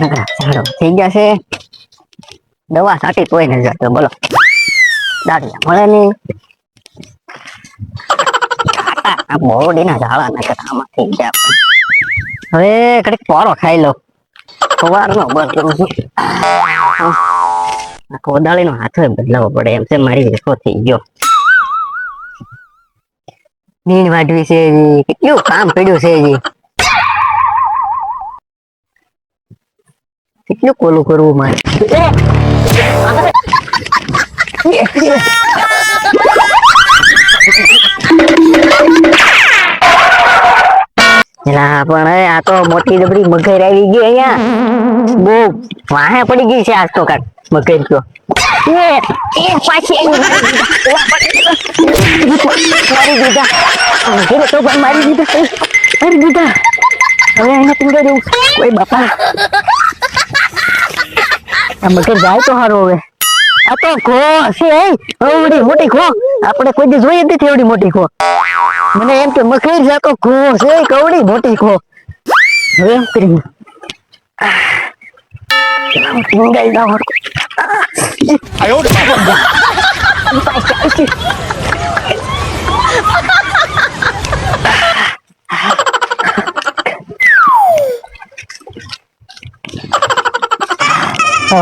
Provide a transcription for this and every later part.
ચાલો થઈ ગયા છે. દવા સાટી કોઈ નથી જતો બોલો. દાડિયા મળે નહીં. આ બોરડીના ઝાડા ને આમાં થઈ ગયા. હવે કડીક પોરો ખાઈ લો. સવારનો બર કરું છું. આ કોદાળીનો હાથ બદલાવો પડે એમ છે. મારી વેસો થઈ ગયો. નીણ વાઢવી છે હજી. કેટલું કામ પડ્યું છે હજી. કેટલું કોલું કરવું મારે. પણ આ તો મોટી જબરી મગર આવી ગઈ અહીંયા. બહુ વાહે પડી ગઈ છે આજ તો કાક મગર તો. પાછી મારી દીધા મારી દીધા. હવે એને પિંગર દેવું. કોઈ બાપા આ મગર જાય તો સારું. હવે આ તો ખો છે એવડી મોટી ખો. આપણે કોઈ દી જોઈ નથી એવડી મોટી ખો. મને એમ કે મગર જાતો ખો છે કવડી મોટી ખો. હવે એમ કરી પિંગાઈ દાવ.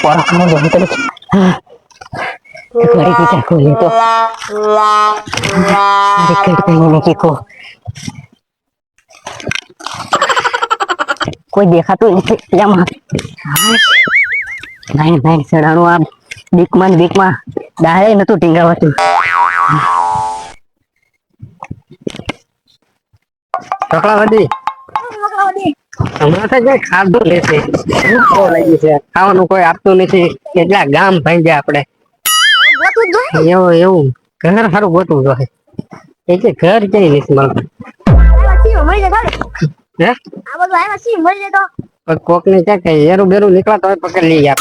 પોરા કમો દે તો કરી દીધા કોલે તો વિકેટ પહેરીને કીકો. કોઈ દેખાતું નથી પેલામાં. ભાઈ ભાઈ સડાણું આ બીકમાં ડાળે નતું ટીંગાવાતું. ઢોકળાવાદી હમણાં તો કઈ ખાધું લેશે. લાગી છે ખાવાનું કોઈ આપતું નથી. કેટલા ગામ ભાઈ ગયા આપડે. એવું ઘર સારું ગોતવું જોઈએ. એટલે ઘર ક્યાંય નથી મળતું. કોક ને ક્યાં કઈ એરું બેરું નીકળતો હોય પકડ લઈ આપ.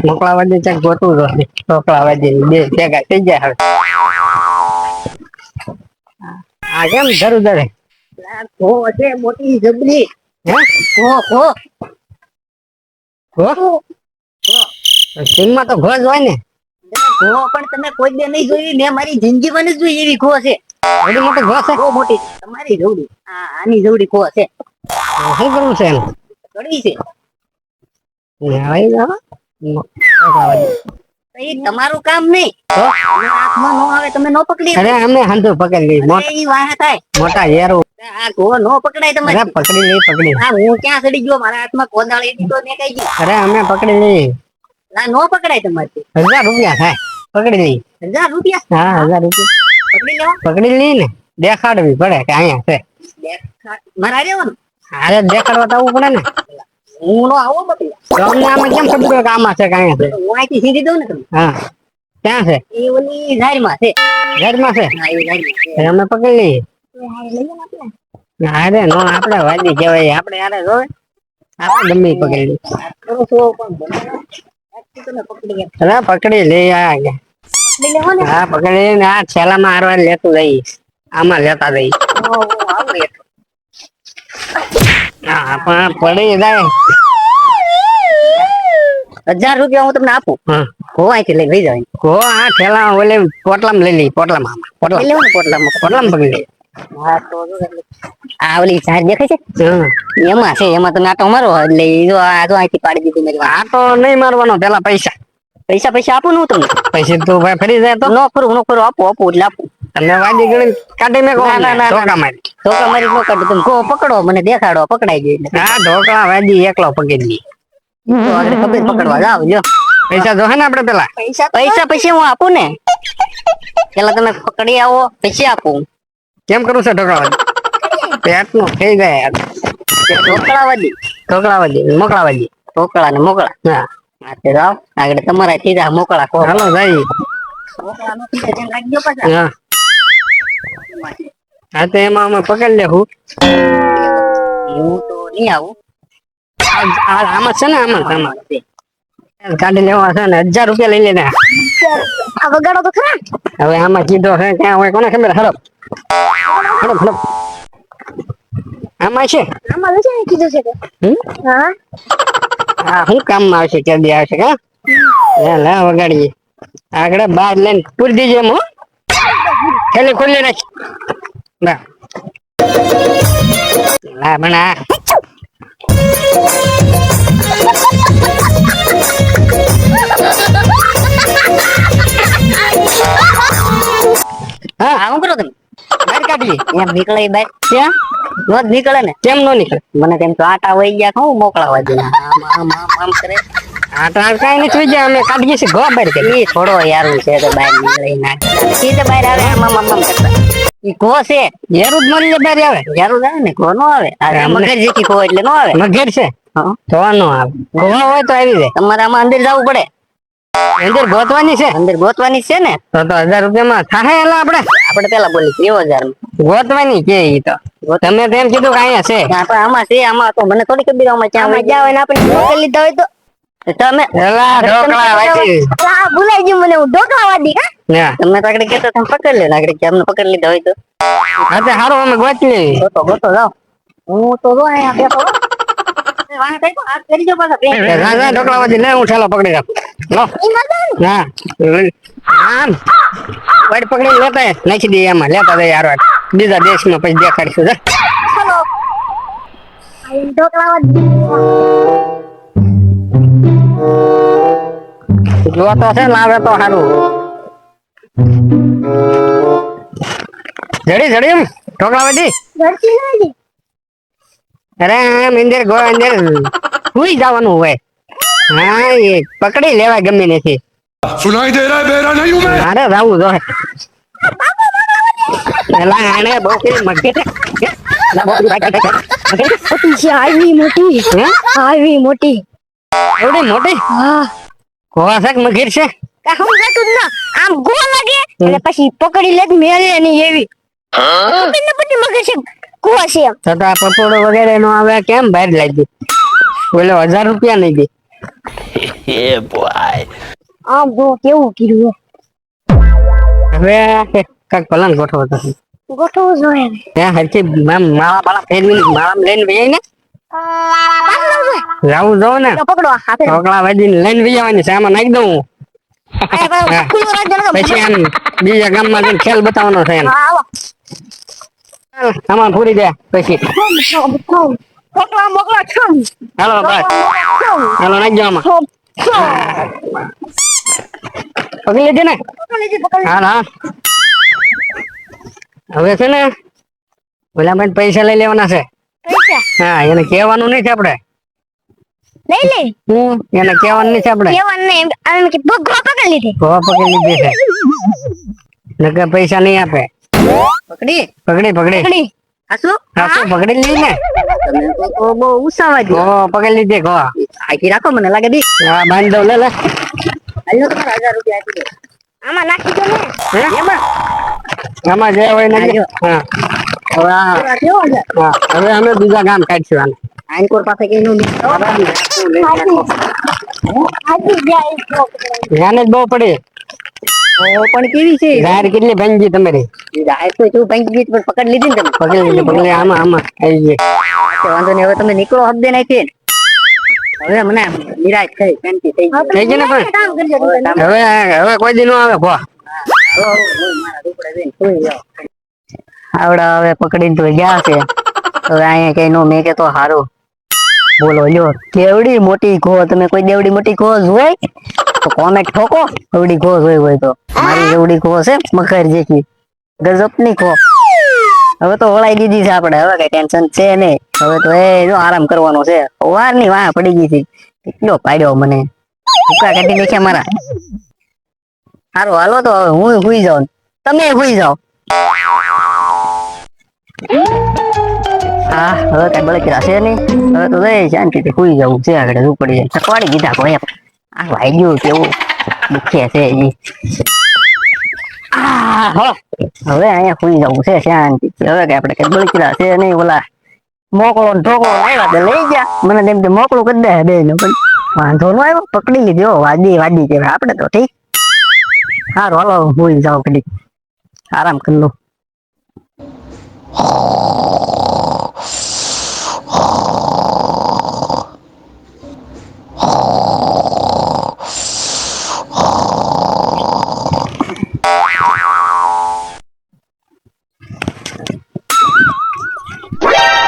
મોકળાવાદી ક્યાંક ગોતવું જોઈએ. ઢોકળાવાદી બે ભેગા થઈ જાય. હવે આ કેમ ધરું ધરે મોટી જબરી. સિંગમાં તો ઘોજ હોય ને. પણ તમે કોઈ દે નહીં જોઈ. મેં મારી જિંદગીમાં જ જોઈ એવી ખો છે. એવી મોટી ઘો છે. બહુ મોટી તમારી જવડી. આની જવડી ખો છે. શું કરવું છે એમ? કડવી છે. તમારું કામ નહીં. હાથમાં નો આવે તમે નો પકડી. અરે અમને હાંધું પકડી લઈ. ઈ વાહ થાય મોટા હેરું. આ ઘો નો પકડાય તમારે. પકડી. હા હું ક્યાં સડી ગયો. મારા હાથમાં કોદાળી હતી તો મેં કઈ ગઈ. અરે અમે પકડી લઈ. ના નો પકડાય તમારે. 1000 રૂપિયા થાય. પકડી લઈ. 1000 રૂપિયા? હા 1000 રૂપિયા પકડી લેવા. પકડી લઈ ને દેખાડવી પડે કે અહીંયા છે. મારા રહેવાનું. અરે દેખાડવા તો આવવું પડે ને. હું નો આવો બટી. તમને આમાં કેમ ખબર હોય કે આમાં છે કે અહીંયા છે? હું અહીંથી સીધી દઉં ને તમને. હા ક્યાં છે? એ ઓલી ઝાડમાં છે. ઘરમાં છે. હા એ ઝાડમાં છે. અમે પકડી લઈએ. લઈએ આપણે. અરે નો આપડે વાદી કહેવાય. આપણે યાર જોવે આપણે ગમે ઈ પકડી લઈએ. કરું છું પણ પકડી અરે પકડી લઈ આ લેવો ને. હા પકડી ને આ છેલામાં હારવાર લેતું જઈ. આમાં લેતા જઈ. હા પણ પડી જાય. 1000 રૂપિયા હું તમને આપું. હા હો અહીંથી લઈ જાય. કો આ થેલા ઓલે પોટલામાં લઈ લઈ. પોટલામાં લઈ લેવો ને પોટલામાં. પોટલામાં પકડી લઈ. હા તો આ ઓલી ઝાડ દેખાય છે. હા એમાં છે. એમાં તમે આટો મારો એટલે ઈ જો આ જો અહીંથી પાડી દીધું મેરી વાત. આ તો નહીં મારવાનો. પેલા પૈસા પૈસા આપું ને હું તમને. પૈસા તો ભાઈ ફરી જાય તો નો ફરું આપો એટલે આપું. તમે વાદી ગણી કાઢી મેં કહો. ના. ધોકા મારી. ધોકા મારી નો કાઢો. તમે ગો પકડો મને દેખાડો પકડાઈ ગઈ એટલે. હા ઢોકળા વાદી એકલો પકડી લી. તો આગળ ખબર પકડવા જાવ જો. પૈસા જો હે ને આપડે પેલા પૈસા પછી હું આપું ને. પેલા તમે પકડી આવો પછી આપું. કેમ કરું છે ઢોકળા વાદી? પેટ નું થઈ જાય યાર. ઢોકળાવાદી. મોકળાવાદી. ઢોકળા ને મોકળા. હા હા તે જાવ આગળ તમારા થઈ જાય મોકળા કો. હાલો જાય. મોકળા નો થઈ જાય રાખજો પાછા. હા હા તો એમાં અમે પકડી લેવું. હું તો નહીં આવું. આમાં છે ને આમાં કાઢી લેવા છે ને 1000 રૂપિયા લઈ લેને. આ વગાડો તો ખરા. હવે આમાં કીધો છે ક્યાં હોય કોને ખબર. હડપ આમાં છે આમાં લશે ને કીધું છે કે હમ? હા હા શું કામમાં આવશે ક્યાં દી આવશે કા લે વગાડીએ આગળ બહાર લઈને પૂરી દીજે એમ હો થેલી ખોલી નાખ ના ના બના હા હું કરો તમે બહાર કાઢીએ એમ નીકળે ઈ બાર ક્યાં નો જ નીકળે ને કેમ નો નીકળે મને તેમ તો આટા વહી ગયા હું મોકલાવા દે આમ આમ આમ આમ કરે આ તો આ કાંઈ નથી ગયા અમે કાઢીએ છીએ ઘો બહાર કે ઈ થોડો યારું છે તો બહાર નીકળે ઈ ના ઈ તો બહાર આવે આમ આમ આમ આમ કરતા ઈ ઘો છે યારું જ મળી બહાર આવે યારું આવે ને ઘો નો આવે આ અમને- મગર જેથી ઘો એટલે નો આવે મગર છે હા. તો નો આવે ઘો હોય તો આવી જાય તમારે આમાં અંદર જવું પડે અંદર ગોતવાની છે અંદર ગોતવાની જ છે ને તો 1000 રૂપિયામાં થાય એલા આપણે આપણે પેલા બોલી 30,000 ગોતવાની કે ઈ તો તમે તો એમ કીધું કે અહીંયા છે પણ આમાં છે આમાં તો મને થોડી ખબર આમાં ક્યાં વહી ગયા હોય ને આપણે પકડી લીધા હોય તો તમે એલા ઢોકળા વાંચી આ ભૂલાઈ ગયું મને હું ઢોકળા વાદી હા ના તમે તો આગળ કહેતા તમે પકડી લે આગળ કે અમને પકડી લીધા હોય તો હા તે હારું અમે ગોતી લેવી ગોતો ગોતો જાઓ હું તો જો અહીંયા બેઠો હો. એ વાંહે કઈ તો હાથ કરી દો પાછા બે. રાજા ઢોકળા વાંચી લે હું ઠેલો પકડી રાખું લો ના આમ વાડ પકડી લેતા નાખી દઈએ એમાં લેતા જઈએ હારો બીજા દેશમાં પછી દેખાડીશું જા ચલો આ ઢોકળા વાદી જો તો છે ને આવે તો સારું જડી જડી એમ ઢોકળા વાંચી ઘરથી નહીં અરે એમ અંદર ગો અંદર સુઈ જવાનું હોય હા એ પકડી લેવાય ગમે નથી सुनाई दे रहा है बेरा नहीं हूं मैं મારે જાવું જોઈએ એલા આને બહુ કેવી મગજે છે એલા બહુ કેવી ભાઈ મોટી છે આવી મોટી હે આવી મોટી એવડી મોટી હા કોવાસક મગીર છે કામ જતું ના આમ ગો લાગે અને પછી પકડી લે મેલે ની એવી પકડીને પછી મગર છે કુવા છે એમ તો આ પકોડો વગેરે નો આવે કેમ બહાર લાગી બોલો 1000 રૂપિયા નહીં દે આમ જો કેવું કીધું હવે કાક પલાન ગોઠવો તો ગોઠવું જોઈએ ત્યાં હરખી માળા બાળા ફેરવીને માળામાં લઈને વહી ને જાવું જો ને પકડો હાથે ઢોકળા વાજીને લઈને વહી આવવાની છે આમાં નાખી દઉં હા. ખુલ્લો રાખજો ને પછી આમ બીજા ગામમાં જઈને ખેલ બતાવવાનો છે એમ આવો ચાલ, આમાં પૂરી દે પછી પકડવા મોકલો છો હાલો બસ હાલો નાખજો આમાં પકડી લીધી ને હા હા હવે છે ને ઓલા ભાઈ પૈસા લઈ લેવાના છે હા એને કહેવાનું નહીં છે આપણે લઈ લે એને કહેવાનું નહીં છે આપણે કેવાનું નહીં આમ કે ભગવા પકડી લીધી ગોવા પકડી લીધી છે નકર પૈસા નહીં આપે પકડી પકડી પકડી પકડી હાસુ હા શું પકડી લીધી ને તમે તો બહુ ઉસાવાદી ગોવા પકડી લીધી ગોવા આખી રાખો મને લાગે દી હા બાંધી દઉં લે લે હાલો તમારા 1000 રૂપિયા આપી દો આમાં નાખી દો ને હે? એમાં આમાં જે હોય ને આજો. હા હવે આ- આ કેવો છે હા હવે અમે બીજા ગામ કાઢશું આને આનકોર પાસે કઈ નું આજી જાય ધ્યાન જ બહુ પડી પણ કેવી છે ગાર કેટલી ભાંગી તમારી જાય તો તું bank ગીત પર પકડ લીધી ને તમે પકડી લીધી પકડી આમાં આમાં આવી ગઈ તો વાંધો નહીં હવે તમે નીકળો હબ દે નાખી હવે મને નિરાશ થઈ શાંતિ થઈ ગઈ થઈ ગઈ ને પણ કામ કરજો તમે હવે હવે કોઈ દી નો આવે ભો આવડા હવે પકડીને તો ગયા છે હવે અહીંયા કઈ નો મેં કે તો હારું બોલો લ્યો કેવડી મોટી ખો તમે કોઈ દેવડી મોટી ખો જોઈ તો કોમેન્ટ ઠોકો એવડી ખો જોઈ હોય તો મારી એવડી ખો છે મકર જેકી ગજબ ની ખો હવે તો વળાઈ દીધી છે આપણે હવે કઈ ટેન્શન છે નહીં હવે તો એ જો આરામ કરવાનો છે વાર ની વાહ પડી ગઈ છે કેટલો પાડ્યો મને ભૂકા કાઢી નાખ્યા મારા સારું હાલો તો હવે હું હુઈ જાઉં તમે હુઈ જાઓ હા હવે કઈ બળકી છે નહીં હવે તો જઈ શાંતિથી હુઈ જવું છે આગળ શું પડી જાય સકવાડી દીધા કોઈ આ વાગ્યું કેવું દુખે છે હજી હવે અહીંયા હુઈ જવું છે શાંતિ હવે કઈ આપણે કઈ બળકી છે નહીં ઓલા મોકળો ને ઢોકળો આવ્યા તો લઈ ગયા મને તેમ કે મોકળું કરી દે બે ને પણ વાંધો નો આવ્યો પકડી લીધો વાદી વાદી કહેવાય આપણે તો ઠીક સારું હાલો હુઈ જાઓ કદી આરામ કરી લો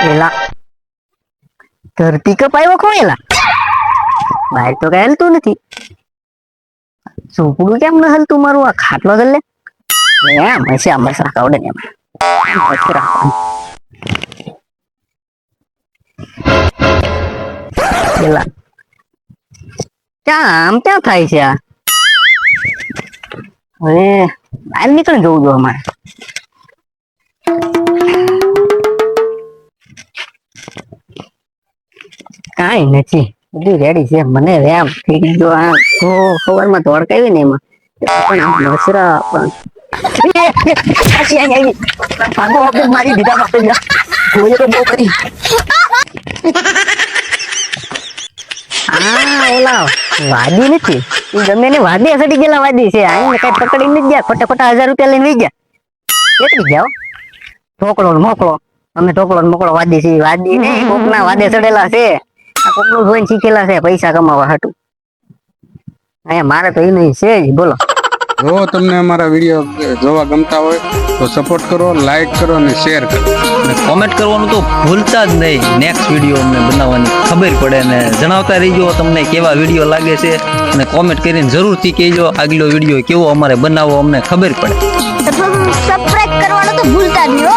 એલા ધરતી કપાયો કોણ એલા બહાર તો કઈ હલતું નથી ઝૂંપડું કેમ ન હલતું મારું આ ખાટલો જ લે એમ હશે આ મસરા કાવડે ને એલા ક્યાં આમ ક્યાં થાય છે આ હવે બહાર નીકળી જવું જો અમારે કાંઈ નથી બધું રેડી છે મને એમ થઈ ગયો આ સવારમાં ધોડકાવી ને એમાં પણ આમ મસરા પણ મારી દીધા બાપે તો બહુ કરી હા ઓલા વાદી નથી ઈ ગમે ને વાદી સડી ગયેલા વાદી છે આઈને કઈ પકડી નથી ગયા ખોટા ખોટા 1000 રૂપિયા લઈને વઈ ગયા કેટલી જાઓ ઢોકળો ને મોકળો અમે ઢોકળો ને મોકળો વાદી છે વાદી ને કોકના વાદે ચડેલા છે આ કોકનું જોઈને શીખેલા છે પૈસા કમાવા હાટું અહીંયા મારે તો એ નહીં છે જ બોલો જો તમને અમારા વિડીયો જોવા ગમતા હોય તો સપોર્ટ કરો, લાઈક કરો અને શેર કરો. અને કોમેન્ટ કરવાનું તો ભૂલતા જ નહીં. નેક્સ્ટ વિડીયો અમને બનાવવાની ખબર પડે ને જણાવતા રહીજો તમને કેવા વિડીયો લાગે છે અને કોમેન્ટ કરીને જરૂરથી કહેજો આગલો વિડીયો કેવો અમારે બનાવવો અમને ખબર પડે. સબસ્ક્રાઇબ કરવાનું તો ભૂલતા જ નહીં હો.